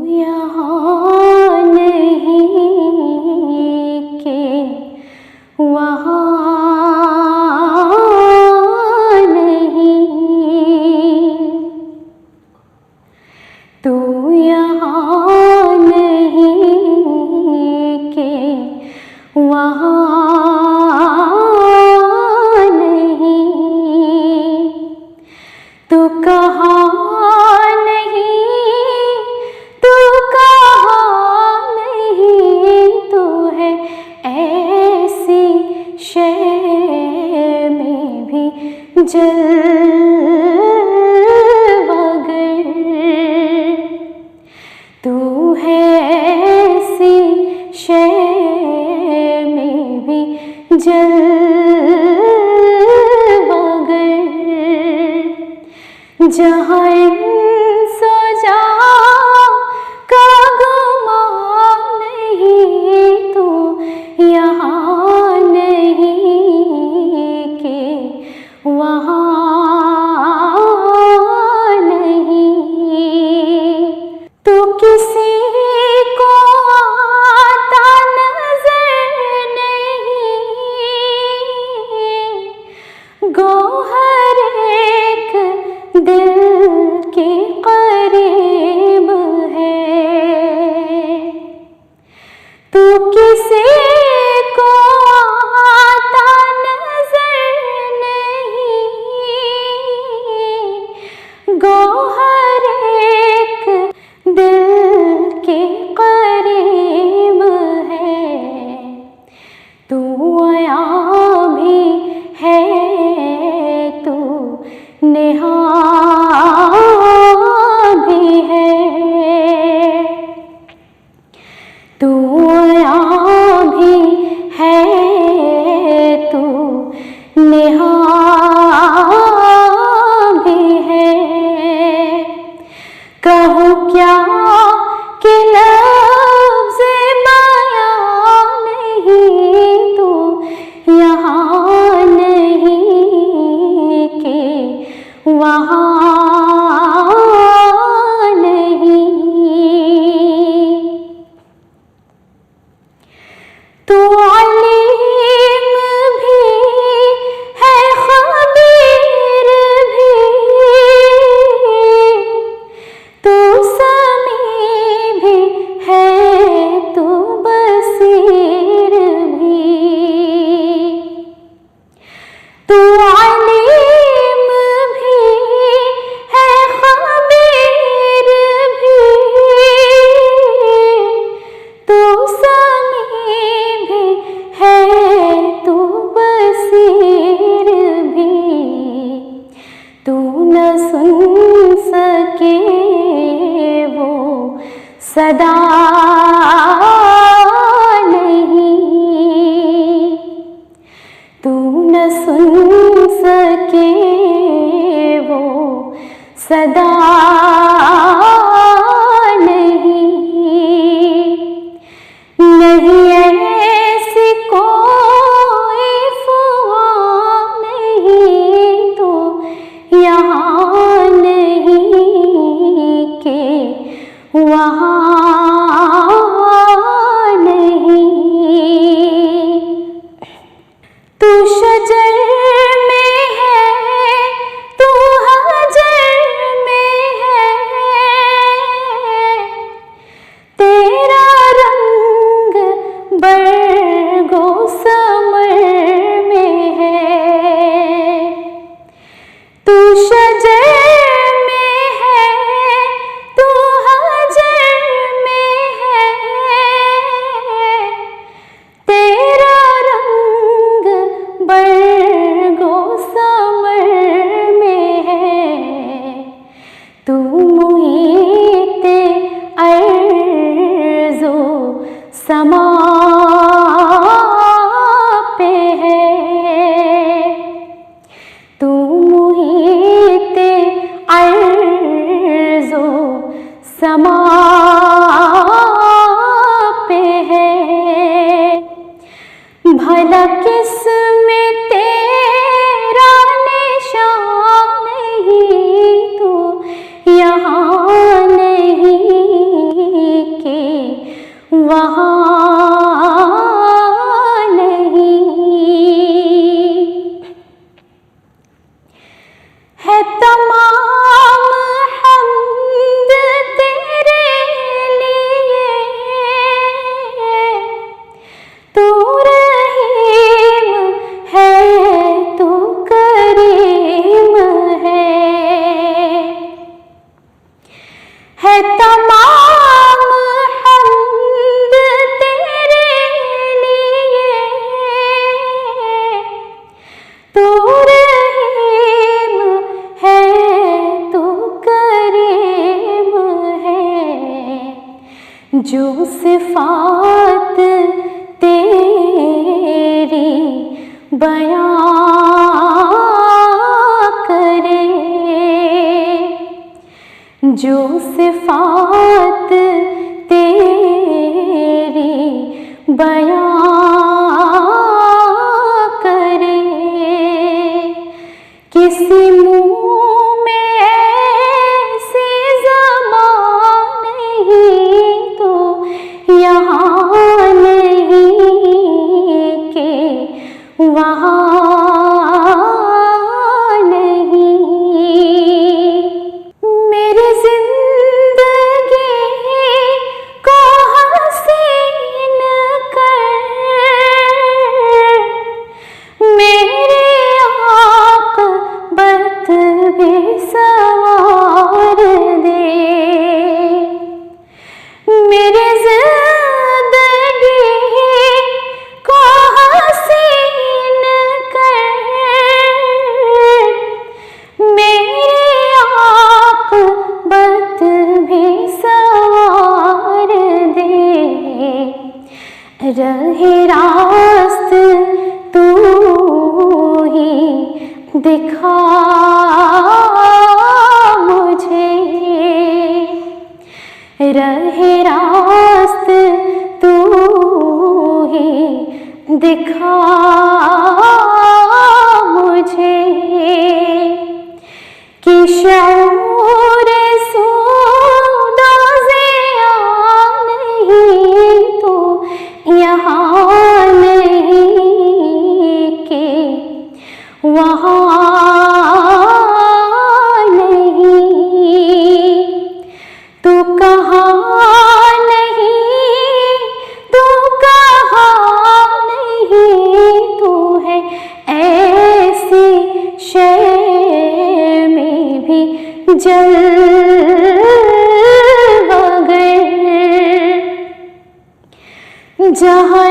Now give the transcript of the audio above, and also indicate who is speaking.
Speaker 1: यहाँ नहीं के वहाँ नहीं, तू यहाँ नहीं के वहाँ नहीं, तू कहाँ जलवागर, तू है ऐसी शय में भी जलवागर, जहाँ सो जा का गुमान नहीं, तू यहाँ नहीं के वहाँ नहीं, तो किसी को आता नजर नहीं, गौहर एक दिल के करीब है, तो किसी को आता गौहर एक दिल के करीब है, तू आया भी है, तू नेहा भी है, तू आया भी है, तू नेहा कहूँ क्या कि लफ्ज़ बयां नहीं, तू यहाँ नहीं के वहाँ नहीं, तू अलीम भी है, खबीर भी, तू समी भी है, तू बसीर भी, तू अलीम भी है, खबीर भी, तू समी भी है, तू बसीर भी, तू न सुन सके वो सदा नहीं, तू न सुन सके वो सदा नहीं, नहीं ऐसी कोई फुआ नहीं, तो यहाँ नहीं के वहाँ नहीं, तू शजर में है, तू हजर में है, तेरा रंग बरगो समर में है, तू शजर में है, तू हजर में है, तेरा रंग बरगो समर में है, तू मुहीते अर्ज़ो समा पे है, तू मुहीते अर्ज़ो समा पे है, भला किस में तेरा निशान नहीं, तू यहाँ नहीं वहाँ नहीं। है तमाम हम्द तेरे लिए, तू रहीम है, तू करीम है तमाम हम्द तेरे लिए, तू रहीम है, तू करीम है। जो सिफात तेरी बयां करे, जो सिफात तेरी बयां करे। किसी मुँह में ऐसी ज़बान नहीं तो यहाँ नहीं के वहाँ नहीं। मेरी जिंदगी को हसीन कर, मेरे आक़िबत भी संवार दे। मेरी जिंदगी को हसीन कर, मेरे आक़िबत भी संवार दे। रहे रास्त तू ही दिखा मुझे, रहे रास्त तू ही दिखा मुझे। कि शऊर सूदोज़िया नहीं तो यहाँ नहीं के वहाँ नहीं। तू कहाँ नहीं, तू कहाँ नहीं, तू है ऐसी शय में भी जलवागर, जहाँ